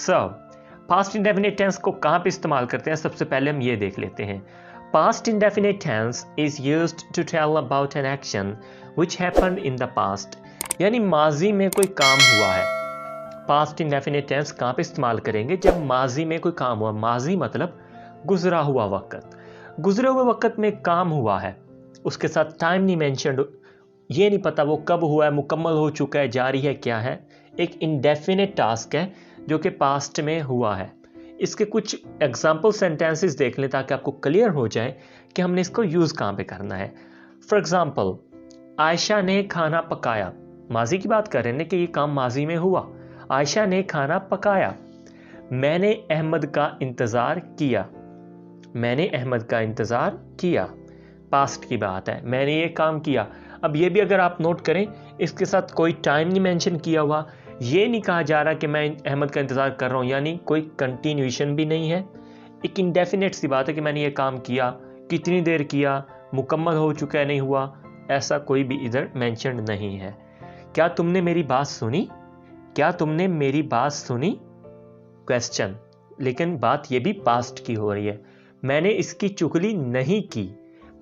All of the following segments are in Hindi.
सो पास्ट इंडेफिनिट टेंस को कहाँ पे इस्तेमाल करते हैं, सबसे पहले हम ये देख लेते हैं। Past indefinite tense is used to tell about an action which happened in the past, यानी माजी में कोई काम हुआ है। पास्ट इंडेफिनिट टेंस कहाँ पे इस्तेमाल करेंगे, जब माजी में कोई काम हुआ। माजी मतलब गुजरा हुआ वक्त, गुजरे हुए वक्त में काम हुआ है, उसके साथ टाइम नहीं मेंशन्ड, ये नहीं पता वो कब हुआ है, मुकम्मल हो चुका है, जारी है, क्या है, एक इंडेफिनिट टास्क है जो कि पास्ट में हुआ है। इसके कुछ एग्जाम्पल सेंटेंसेस देख लें ताकि आपको क्लियर हो जाए कि हमने इसको यूज कहाँ पे करना है। फॉर एग्जाम्पल, आयशा ने खाना पकाया, माजी की बात कर रहे हैं कि ये काम माजी में हुआ। आयशा ने खाना पकाया। मैंने अहमद का इंतजार किया, मैंने अहमद का इंतजार किया, पास्ट की बात है, मैंने ये काम किया। अब ये भी अगर आप नोट करें, इसके साथ कोई टाइम नहीं मेंशन किया हुआ, ये नहीं कहा जा रहा कि मैं अहमद का इंतजार कर रहा हूं, यानी कोई कंटिन्यूएशन भी नहीं है। एक इंडेफिनेट सी बात है कि मैंने ये काम किया, कितनी देर किया, मुकम्मल हो चुका है, नहीं हुआ, ऐसा कोई भी इधर मेंशन नहीं है। क्या तुमने मेरी बात सुनी, क्या तुमने मेरी बात सुनी, क्वेश्चन, लेकिन बात ये भी पास्ट की हो रही है। मैंने इसकी चुगली नहीं की,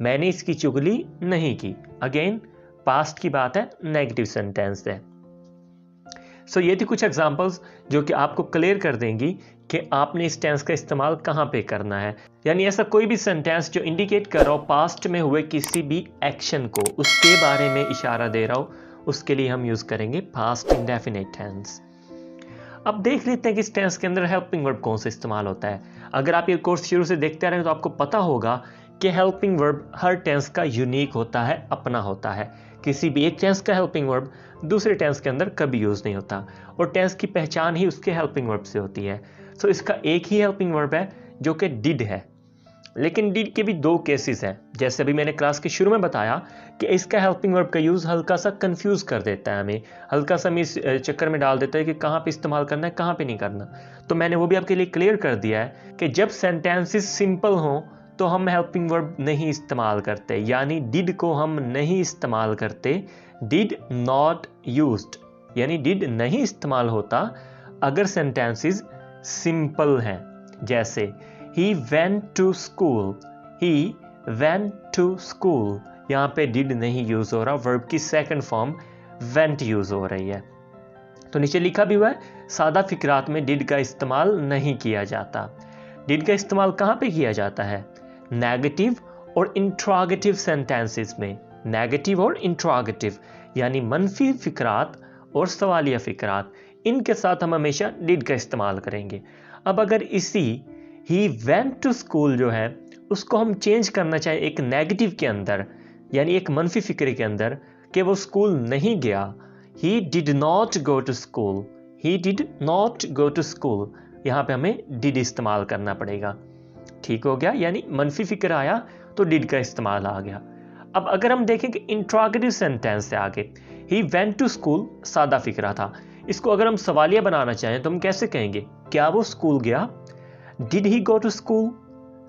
मैंने इसकी चुगली नहीं की, अगेन पास्ट की बात है, नेगेटिव सेंटेंस है। सो ये थी कुछ एग्जांपल्स जो कि आपको क्लियर कर देंगी कि आपने इस टेंस का इस्तेमाल कहाँ पे करना है। यानी ऐसा कोई भी सेंटेंस जो इंडिकेट कर रहा हो पास्ट में हुए किसी भी एक्शन को, उसके बारे में इशारा दे रहा हो, उसके लिए हम यूज करेंगे पास्ट इंडेफिनिट टेंस। अब देख लेते हैं कि इस टेंस के अंदर हेल्पिंग वर्ब कौन सा इस्तेमाल होता है। अगर आप ये कोर्स शुरू से देखते आ रहे हैं तो आपको पता होगा कि हेल्पिंग वर्ब हर टेंस का यूनिक होता है, अपना होता है। किसी भी एक टेंस का हेल्पिंग वर्ब दूसरे टेंस के अंदर कभी यूज नहीं होता, और टेंस की पहचान ही उसके हेल्पिंग वर्ब से होती है। सो इसका एक ही हेल्पिंग वर्ब है जो कि डिड है, लेकिन डिड के भी दो केसेस हैं। जैसे अभी मैंने क्लास के शुरू में बताया कि इसका हेल्पिंग वर्ब का यूज हल्का सा कंफ्यूज कर देता है, हमें हल्का सा हमें इस चक्कर में डाल देता है कि कहाँ पे इस्तेमाल करना है, कहाँ पे नहीं करना। तो मैंने वो भी आपके लिए क्लियर कर दिया है कि जब सेंटेंसेस सिंपल हों तो हम हेल्पिंग वर्ब नहीं इस्तेमाल करते, यानी डिड को हम नहीं इस्तेमाल करते। डिड नॉट यूज्ड, यानी डिड नहीं इस्तेमाल होता अगर सेंटेंसेस सिंपल हैं। जैसे he went to school, he went to school, यहां पे डिड नहीं यूज हो रहा, वर्ब की सेकंड फॉर्म वेंट यूज हो रही है। तो नीचे लिखा भी हुआ है, सादा फिक्रात में डिड का इस्तेमाल नहीं किया जाता। डिड का इस्तेमाल कहां पे किया जाता है, नेगेटिव और इंट्रोगेटिव सेंटेंसेस में। नेगेटिव और इंट्रोगेटिव यानी मनफी फिक्रात और सवालिया फिक्रात, इनके साथ हम हमेशा डिड का इस्तेमाल करेंगे। अब अगर इसी ही वेंट टू स्कूल जो है उसको हम चेंज करना चाहें एक नेगेटिव के अंदर, यानी एक मनफी फिक्रे के अंदर कि वो स्कूल नहीं गया, he did not go to school, he did not go to school, यहां पे हमें डिड इस्तेमाल करना पड़ेगा। ठीक हो गया, यानी मनफी फिक्र आया तो डिड का इस्तेमाल आ गया। अब अगर हम देखें कि इंट्रोगेटिव सेंटेंस से आगे, ही वेंट टू स्कूल सादा फिक्रा था, इसको अगर हम सवालिया बनाना चाहें तो हम कैसे कहेंगे, क्या वो स्कूल गया, did he go to school,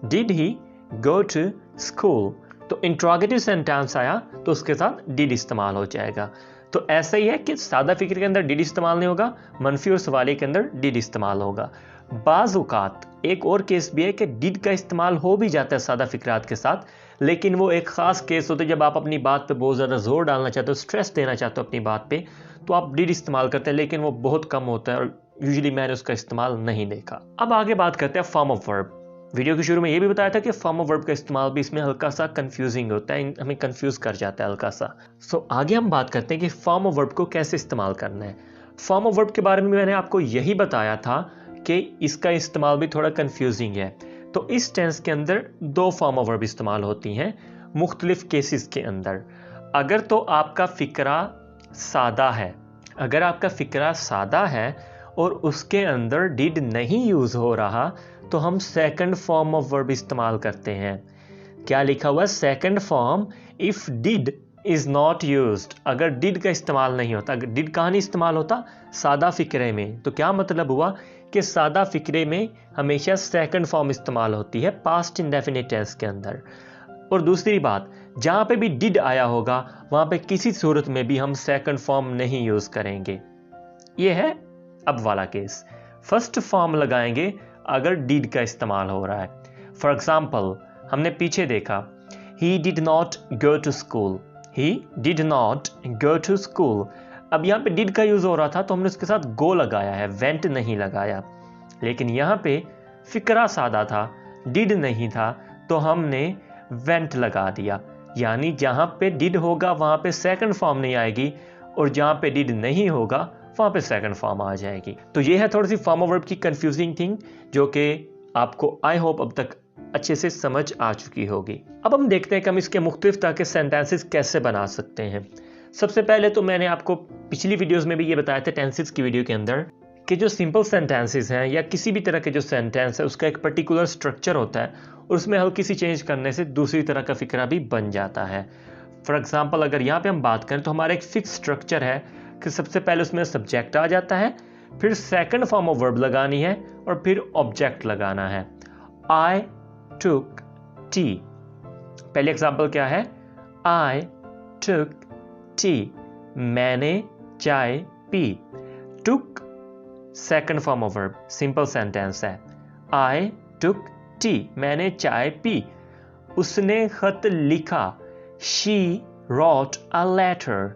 did he go to school. तो इंट्रोगेटिव सेंटेंस आया तो उसके साथ डिड इस्तेमाल हो जाएगा। तो ऐसा ही है कि सादा फिक्र के अंदर डिड इस्तेमाल नहीं होगा, मनफी और सवालिया के अंदर डिड इस्तेमाल होगा। बाज़ औक़ात एक और केस भी है कि डिड का इस्तेमाल हो भी जाता है सादा फिक्रात के साथ, लेकिन वो एक खास केस होता है जब आप अपनी बात पे बहुत ज़्यादा जोर डालना चाहते हो, स्ट्रेस देना चाहते हो अपनी बात पे, तो आप डिड इस्तेमाल करते हैं, लेकिन वो बहुत कम होता है और यूजुअली मैंने उसका इस्तेमाल नहीं देखा। अब आगे बात करते हैं फॉर्म ऑफ वर्ब। वीडियो के शुरू में ये भी बताया था कि फॉर्म ऑफ वर्ब का इस्तेमाल भी इसमें हल्का सा कंफ्यूजिंग होता है, हमें कंफ्यूज कर जाता है हल्का सा। सो आगे हम बात करते हैं कि फॉर्म ऑफ वर्ब को कैसे इस्तेमाल करना है। फॉर्म ऑफ वर्ब के बारे में मैंने आपको यही बताया था कि इसका इस्तेमाल भी थोड़ा कंफ्यूजिंग है। तो इस टेंस के अंदर दो फॉर्म ऑफ वर्ब इस्तेमाल होती हैं मुख्तलिफ केसेस के अंदर। अगर तो आपका फिक्रा सादा है, अगर आपका फिक्रा सादा है और उसके अंदर डिड नहीं यूज हो रहा तो हम सेकंड फॉर्म ऑफ वर्ब इस्तेमाल करते हैं। क्या लिखा हुआ है, second form if did is not used. अगर डिड का इस्तेमाल नहीं होता, अगर डिड कहाँ नहीं इस्तेमाल होता, सादा फिक्रे में, तो क्या मतलब हुआ कि सादा फिक्रे में हमेशा सेकंड फॉर्म इस्तेमाल होती है पास्ट इंडेफिनिट टेंस के अंदर। और दूसरी बात, जहां पे भी डिड आया होगा वहां पे किसी सूरत में भी हम सेकंड फॉर्म नहीं यूज करेंगे। यह है अब वाला केस। फर्स्ट फॉर्म लगाएंगे अगर डिड का इस्तेमाल हो रहा है। फॉर एग्जाम्पल हमने पीछे देखा he did not go to school, he did not go to school. अब यहाँ पे डिड का यूज हो रहा था तो हमने उसके साथ गो लगाया है, वेंट नहीं लगाया। लेकिन यहाँ पे फिक्रा सादा था, डिड नहीं था, तो हमने वेंट लगा दिया। यानी जहाँ पे डिड होगा वहाँ पे सेकंड फॉर्म नहीं आएगी, और जहाँ पे डिड नहीं होगा वहाँ पे सेकंड फॉर्म आ जाएगी। तो ये है थोड़ी सी फॉर्म ऑफ वर्ब की कंफ्यूजिंग थिंग, जो कि आपको आई होप अब तक अच्छे से समझ आ चुकी होगी। अब हम देखते हैं कि हम इसके मुख्तलिफ तरह के सेंटेंसेस कैसे बना सकते हैं। सबसे पहले तो मैंने आपको पिछली वीडियोस में भी ये बताया था, टेंसेस की वीडियो के अंदर, कि जो सिंपल सेंटेंसेस हैं या किसी भी तरह के जो सेंटेंस है उसका एक पर्टिकुलर स्ट्रक्चर होता है, और उसमें हल्की सी चेंज करने से दूसरी तरह का फिक्रा भी बन जाता है। फॉर एग्जाम्पल अगर यहाँ पे हम बात करें तो हमारा एक फिक्स स्ट्रक्चर है कि सबसे पहले उसमें सब्जेक्ट आ जाता है, फिर सेकंड फॉर्म ऑफ वर्ब लगानी है, और फिर ऑब्जेक्ट लगाना है। आई टुक टी, पहले एग्जाम्पल क्या है, आई टुक टी, मैंने चाय P. Took second form of verb, simple sentence है। आई टुक टी, मैंने चाय पी। उसने खत लिखा, she wrote a letter,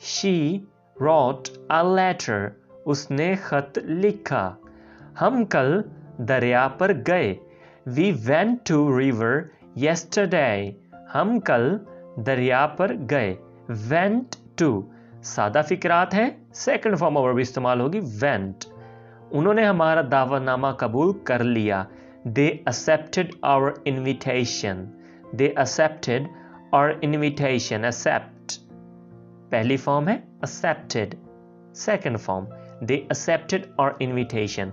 she wrote a letter, उसने खत लिखा। हम कल दरिया पर गए, we went to river yesterday, हम कल दरिया पर गए। वेंट टू सादा फिक्रात है, सेकंड फॉर्म ऑफ वर्ब इस्तेमाल होगी वेंट। उन्होंने हमारा दावतनामा कबूल कर लिया, they accepted our invitation, they accepted our invitation. Accept पहली फॉर्म है, accepted second form, they accepted our invitation.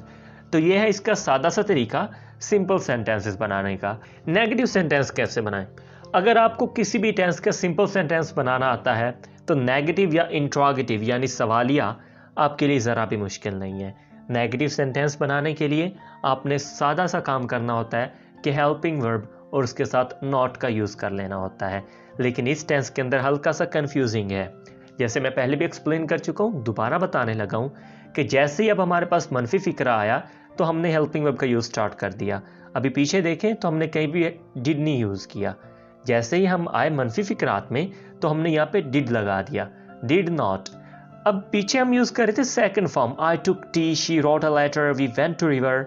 तो यह है इसका सादा सा तरीका सिंपल सेंटेंसेस बनाने का। नेगेटिव सेंटेंस कैसे बनाएं? अगर आपको किसी भी टेंस का सिंपल सेंटेंस बनाना आता है तो नेगेटिव या इंट्रोगेटिव यानी सवालिया आपके लिए ज़रा भी मुश्किल नहीं है। नेगेटिव सेंटेंस बनाने के लिए आपने सादा सा काम करना होता है कि हेल्पिंग वर्ब और उसके साथ नॉट का यूज़ कर लेना होता है। लेकिन इस टेंस के अंदर हल्का सा कंफ्यूजिंग है, जैसे मैं पहले भी एक्सप्लेन कर चुका हूँ, दोबारा बताने लगा हूँ कि जैसे ही अब हमारे पास मनफी फिक्रा आया तो हमने हेल्पिंग वर्ब का यूज़ स्टार्ट कर दिया। अभी पीछे देखें तो हमने कहीं भी डिड नहीं यूज़ किया। जैसे ही हम आए मनफी फिक्रात में तो हमने यहाँ पे डिड लगा दिया, डिड नॉट। अब पीछे हम यूज़ कर रहे थे second form, I took tea, she wrote a letter, we went to river.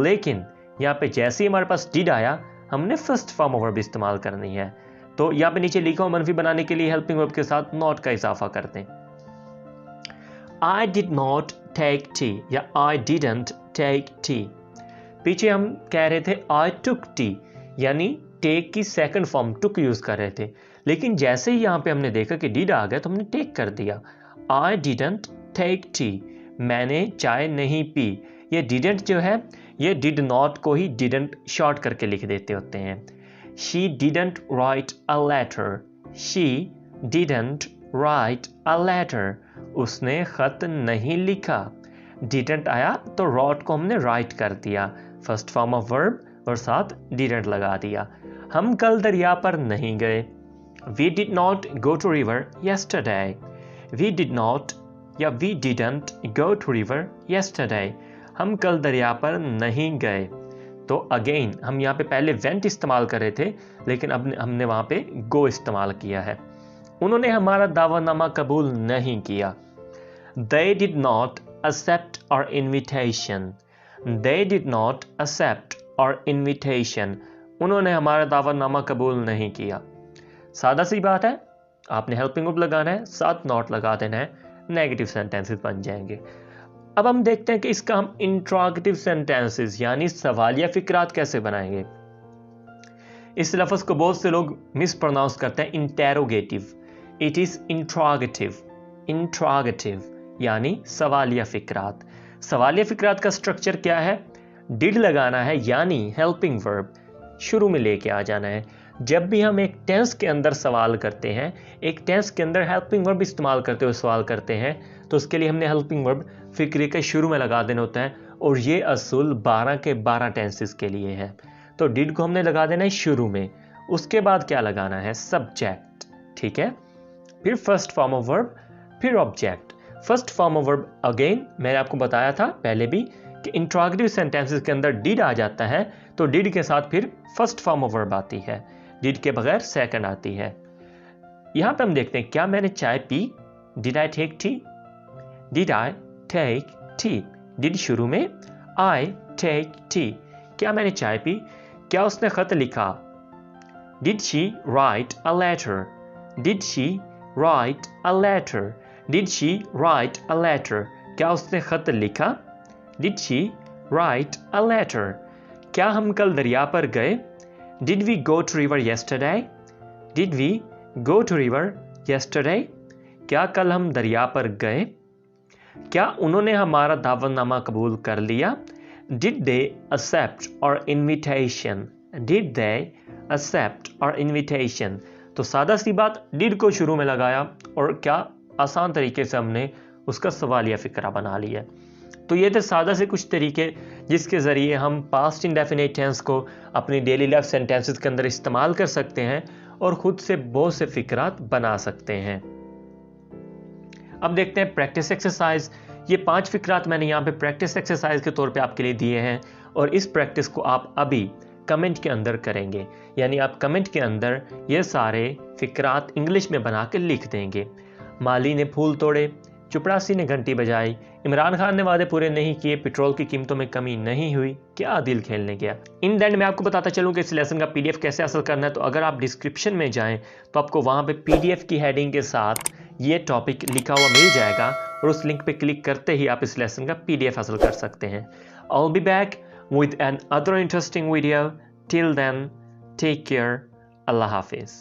लेकिन यहाँ पे जैसे ही हमारे पास डिड आया हमने फर्स्ट फॉर्म ऑफ वर्ब इस्तेमाल करनी है। तो यहाँ पे नीचे लिखा हो मनफी बनाने के लिए हेल्पिंग वर्ब के साथ नॉट का इजाफा कर दें। I did not take tea या आई डिडंट टेक टी। पीछे हम कह रहे थे आई टुक टी, यानी टेक की सेकंड फॉर्म टुक यूज कर रहे थे। लेकिन जैसे ही यहाँ पे हमने देखा कि डिड आ गया तो हमने टेक कर दिया। आई डिडंट टेक टी, मैंने चाय नहीं पी। ये डिडंट जो है ये डिड नॉट को ही डिडंट शॉर्ट करके लिख देते होते हैं। She didn't write a letter, she didn't write a letter, उसने खत नहीं लिखा। डिडंट आया तो रॉट को हमने राइट कर दिया, फर्स्ट फॉर्म ऑफ वर्ब और साथ डिडंट लगा दिया। हम कल दरिया पर नहीं गए, we did not go to river yesterday, we did not या we didn't go to river yesterday, हम कल दरिया पर नहीं गए। तो अगेन हम यहाँ पे पहले वेंट इस्तेमाल कर रहे थे, लेकिन अब हमने वहाँ पे गो इस्तेमाल किया है। उन्होंने हमारा दावतनामा कबूल नहीं किया, they did not accept our invitation, they did not accept our invitation, उन्होंने हमारा दावतनामा कबूल नहीं किया। सादा सी बात है, आपने हेल्पिंग वर्ब लगाना है, साथ नॉट लगा देना है, नेगेटिव सेंटेंसेस बन जाएंगे। अब हम देखते हैं कि इसका हम इंट्रोगेटिव सेंटेंसेस यानी सवालिया फिक्रात कैसे बनाएंगे। इस लफ्ज़ को बहुत से लोग मिस प्रोनाउंस करते हैं interrogative, it is interrogative, interrogative यानी सवालिया फिक्रात। सवालिया फिक्रात का स्ट्रक्चर क्या है? डिड लगाना है यानी हेल्पिंग वर्ब शुरू में लेके आ जाना है। जब भी हम एक टेंस के अंदर सवाल करते हैं, एक टेंस के अंदर हेल्पिंग वर्ब इस्तेमाल करते हुए सवाल करते हैं, तो उसके लिए हमने हेल्पिंग वर्ब फिक्रे के शुरू में लगा देना होता है, और ये असूल 12 के 12 टेंसेस के लिए है। तो डिड को हमने लगा देना है शुरू में, उसके बाद क्या लगाना है? सब्जेक्ट, ठीक है, फिर फर्स्ट फॉर्म ऑफ वर्ब, फिर object. First form of verb again मैंने आपको बताया था पहले भी कि इंट्रोगेटिव सेंटेंसेस के अंदर डिड आ जाता है तो डिड के साथ फिर फर्स्ट फॉर्म ऑफ वर्ब आती है, डिड के बगैर सेकंड आती है। यहां पे हम देखते हैं, क्या मैंने चाय पी? Did I take tea? Did I take tea? Did शुरू में, आई टेक टी, क्या मैंने चाय पी? क्या उसने खत लिखा? Did she write a letter? Did she write a letter? Did she write a letter? क्या उसने खत लिखा? Did she write a letter? क्या हम कल दरिया पर गए? Did we go to river yesterday? Did we go to river yesterday? क्या कल हम दरिया पर गए? क्या उन्होंने हमारा दावतनामा कबूल कर लिया? Did they accept our invitation? Did they accept our invitation? तो सादा सी बात, डिड को शुरू में लगाया और क्या आसान तरीके से हमने उसका सवालिया फिक्रा बना लिया। तो ये थे सादा से कुछ तरीके जिसके ज़रिए हम पास्ट इंडेफिनिट टेंस को अपनी डेली लाइफ सेंटेंसेस के अंदर इस्तेमाल कर सकते हैं और ख़ुद से बहुत से फिक्रात बना सकते हैं। अब देखते हैं प्रैक्टिस एक्सरसाइज। ये 5 फिक्रात मैंने यहाँ पे प्रैक्टिस एक्सरसाइज के तौर पे आपके लिए दिए हैं और इस प्रैक्टिस को आप अभी कमेंट के अंदर करेंगे, यानी आप कमेंट के अंदर ये सारे फिक्रात इंग्लिश में बना के लिख देंगे। माली ने फूल तोड़े, चपड़ासी ने घंटी बजाई, इमरान खान ने वादे पूरे नहीं किए, पेट्रोल की कीमतों में कमी नहीं हुई, क्या दिल खेलने गया। इन दैंड मैं आपको बताता चलूं कि इस लेसन का पीडीएफ कैसे हासिल करना है। तो अगर आप डिस्क्रिप्शन में जाएं तो आपको वहां पे पीडीएफ की हेडिंग के साथ ये टॉपिक लिखा हुआ मिल जाएगा और उस लिंक पे क्लिक करते ही आप इस लेसन का पीडीएफ हासिल कर सकते हैं। I'll be back with an other interesting video. Till then, take care. Allah Hafiz.